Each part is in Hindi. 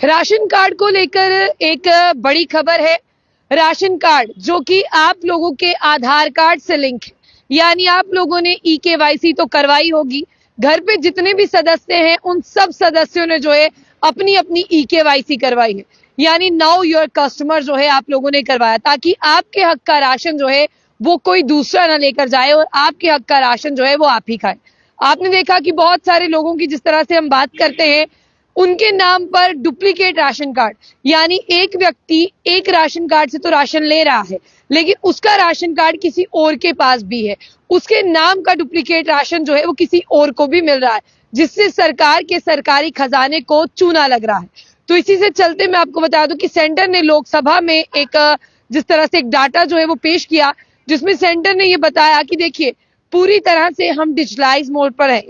राशन कार्ड को लेकर एक बड़ी खबर है। राशन कार्ड जो कि आप लोगों के आधार कार्ड से लिंक है, यानी आप लोगों ने ई-केवाईसी तो करवाई होगी। घर पे जितने भी सदस्य हैं उन सब सदस्यों ने जो है अपनी अपनी ई-केवाईसी करवाई है, यानी नाउ योर कस्टमर जो है आप लोगों ने करवाया, ताकि आपके हक का राशन जो है वो कोई दूसरा ना लेकर जाए और आपके हक का राशन जो है वो आप ही खाए। आपने देखा कि बहुत सारे लोगों की जिस तरह से हम बात करते हैं, उनके नाम पर डुप्लीकेट राशन कार्ड, यानी एक व्यक्ति एक राशन कार्ड से तो राशन ले रहा है, लेकिन उसका राशन कार्ड किसी और के पास भी है। उसके नाम का डुप्लीकेट राशन जो है वो किसी और को भी मिल रहा है, जिससे सरकार के सरकारी खजाने को चूना लग रहा है। तो इसी से चलते मैं आपको बता दूं कि सेंटर ने लोकसभा में एक जिस तरह से एक डाटा जो है वो पेश किया, जिसमें सेंटर ने ये बताया कि देखिए पूरी तरह से हम डिजिटलाइज मोड पर है।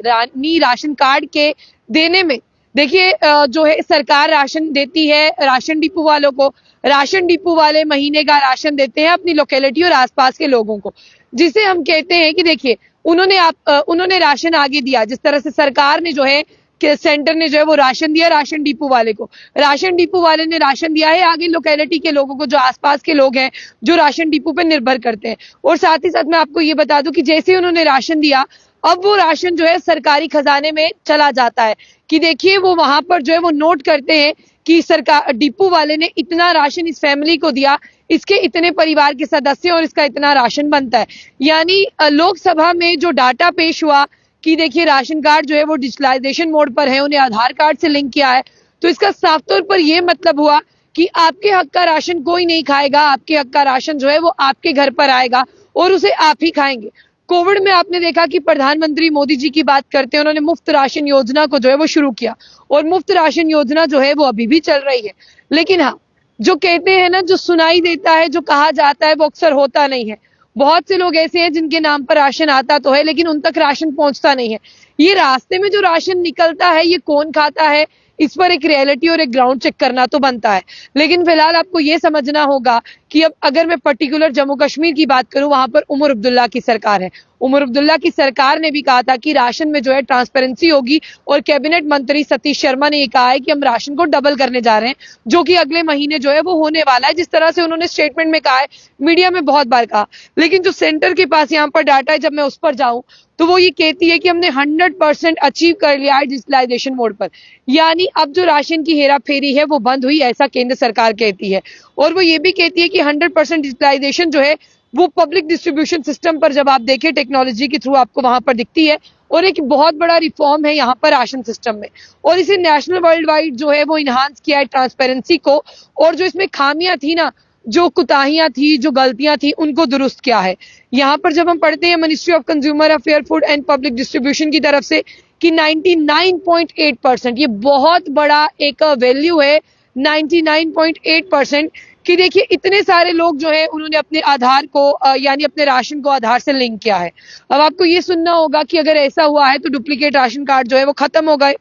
राशन कार्ड के देने में देखिए जो है सरकार राशन देती है राशन डिपो वालों को। राशन डिपो वाले महीने का राशन देते हैं अपनी लोकेलिटी और आसपास के लोगों को, जिसे हम कहते हैं कि देखिए उन्होंने राशन आगे दिया। जिस तरह से सरकार ने जो है कि सेंटर ने जो है वो राशन दिया राशन डिपो वाले को, राशन डिपो वाले ने राशन दिया है आगे लोकेलिटी के लोगों को, जो आसपास के लोग हैं जो राशन डिपो पे निर्भर करते हैं। और साथ ही साथ मैं आपको ये बता दूं कि जैसे उन्होंने राशन दिया, अब वो राशन जो है सरकारी खजाने में चला जाता है कि देखिए वो वहां पर जो है वो नोट करते हैं कि सरकार डिपो वाले ने इतना राशन इस फैमिली को दिया, इसके इतने परिवार के सदस्य और इसका इतना राशन बनता है। यानी लोकसभा में जो डाटा पेश हुआ कि देखिए राशन कार्ड जो है वो डिजिटलाइजेशन मोड पर है, उन्हें आधार कार्ड से लिंक किया है, तो इसका साफ तौर पर यह मतलब हुआ कि आपके हक का राशन कोई नहीं खाएगा, आपके हक का राशन जो है वो आपके घर पर आएगा और उसे आप ही खाएंगे। कोविड में आपने देखा कि प्रधानमंत्री मोदी जी की बात करते हैं, उन्होंने मुफ्त राशन योजना को जो है वो शुरू किया और मुफ्त राशन योजना जो है वो अभी भी चल रही है। लेकिन हाँ, जो कहते हैं ना, जो सुनाई देता है, जो कहा जाता है, वो अक्सर होता नहीं है। बहुत से लोग ऐसे हैं जिनके नाम पर राशन आता तो है, लेकिन उन तक राशन पहुंचता नहीं है। ये रास्ते में जो राशन निकलता है ये कौन खाता है, इस पर एक रियलिटी और एक ग्राउंड चेक करना तो बनता है। लेकिन फिलहाल आपको ये समझना होगा कि अब अगर मैं पर्टिकुलर जम्मू कश्मीर की बात करूं, वहां पर उमर अब्दुल्ला की सरकार है। उमर अब्दुल्ला की सरकार ने भी कहा था कि राशन में जो है ट्रांसपेरेंसी होगी, और कैबिनेट मंत्री सतीश शर्मा ने ये कहा है कि हम राशन को डबल करने जा रहे हैं, जो कि अगले महीने जो है वो होने वाला है। जिस तरह से उन्होंने स्टेटमेंट में कहा है, मीडिया में बहुत बार कहा, लेकिन जो सेंटर के पास यहाँ पर डाटा है, जब मैं उस पर जाऊं तो वो ये कहती है कि हमने 100% अचीव कर लिया है डिजिटलाइजेशन मोड पर। यानी अब जो राशन की हेरा फेरी है वो बंद हुई, ऐसा केंद्र सरकार कहती है। और वो ये भी कहती है कि 100% डिजिटलाइजेशन जो है वो पब्लिक डिस्ट्रीब्यूशन सिस्टम पर जब आप देखें टेक्नोलॉजी के थ्रू आपको वहां पर दिखती है, और एक बहुत बड़ा रिफॉर्म है यहाँ पर राशन सिस्टम में, और इसे नेशनल वर्ल्ड वाइड जो है वो इन्हांस किया है ट्रांसपेरेंसी को, और जो इसमें खामियां थी ना, जो कुताहियां थी, जो गलतियां थी, उनको दुरुस्त किया है। यहाँ पर जब हम पढ़ते हैं ministry of consumer affair, food and public distribution की तरफ से कि 99.8%, ये बहुत बड़ा एक वैल्यू है 99.8%, कि देखिए इतने सारे लोग जो है उन्होंने अपने आधार को यानी अपने राशन को आधार से लिंक किया है। अब आपको ये सुनना होगा कि अगर ऐसा हुआ है तो डुप्लीकेट राशन कार्ड जो है वो खत्म हो गए,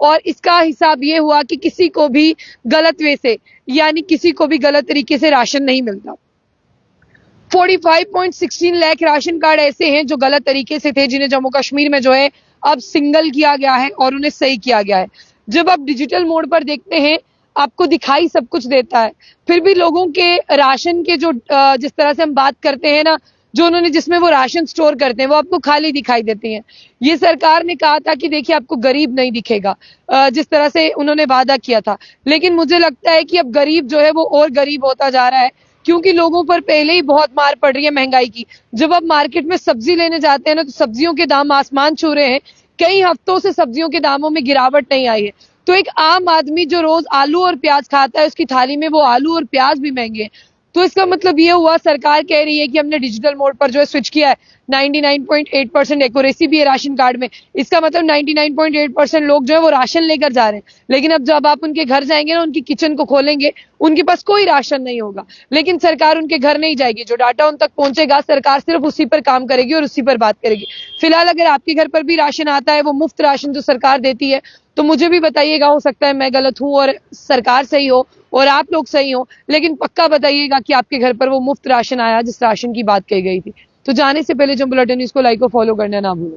और इसका हिसाब ये हुआ कि किसी को भी गलत वे से, यानी किसी को भी गलत तरीके से राशन नहीं मिलता। 45.16 लाख राशन कार्ड ऐसे हैं जो गलत तरीके से थे, जिन्हें जम्मू कश्मीर में जो है अब सिंगल किया गया है और उन्हें सही किया गया है। जब आप डिजिटल मोड पर देखते हैं, आपको दिखाई सब कुछ देता है, फिर भी लोगों के राशन के जो जिस तरह से हम बात करते हैं ना, जो उन्होंने जिसमें वो राशन स्टोर करते हैं, वो आपको खाली दिखाई देती हैं। ये सरकार ने कहा था कि देखिए आपको गरीब नहीं दिखेगा, जिस तरह से उन्होंने वादा किया था, लेकिन मुझे लगता है कि अब गरीब जो है वो और गरीब होता जा रहा है, क्योंकि लोगों पर पहले ही बहुत मार पड़ रही है महंगाई की। जब आप मार्केट में सब्जी लेने जाते हैं ना, तो सब्जियों के दाम आसमान छू रहे हैं। कई हफ्तों से सब्जियों के दामों में गिरावट नहीं आई है। तो एक आम आदमी जो रोज आलू और प्याज खाता है, उसकी थाली में वो आलू और प्याज भी महंगे हैं। तो इसका मतलब ये हुआ, सरकार कह रही है कि हमने डिजिटल मोड पर जो है स्विच किया है, 99.8% एक्यूरेसी भी है राशन कार्ड में। इसका मतलब 99.8% लोग जो है वो राशन लेकर जा रहे हैं, लेकिन अब जब आप उनके घर जाएंगे ना, उनकी किचन को खोलेंगे, उनके पास कोई राशन नहीं होगा। लेकिन सरकार उनके घर नहीं जाएगी, जो डाटा उन तक पहुंचेगा सरकार सिर्फ उसी पर काम करेगी और उसी पर बात करेगी। फिलहाल अगर आपके घर पर भी राशन आता है, वो मुफ्त राशन जो सरकार देती है, तो मुझे भी बताइएगा। हो सकता है मैं गलत हूं और सरकार सही हो और आप लोग सही हो, लेकिन पक्का बताइएगा कि आपके घर पर वो मुफ्त राशन आया जिस राशन की बात कही गई थी। तो जाने से पहले जो बुलेटिन न्यूज़ को लाइक और फॉलो करना ना भूलें।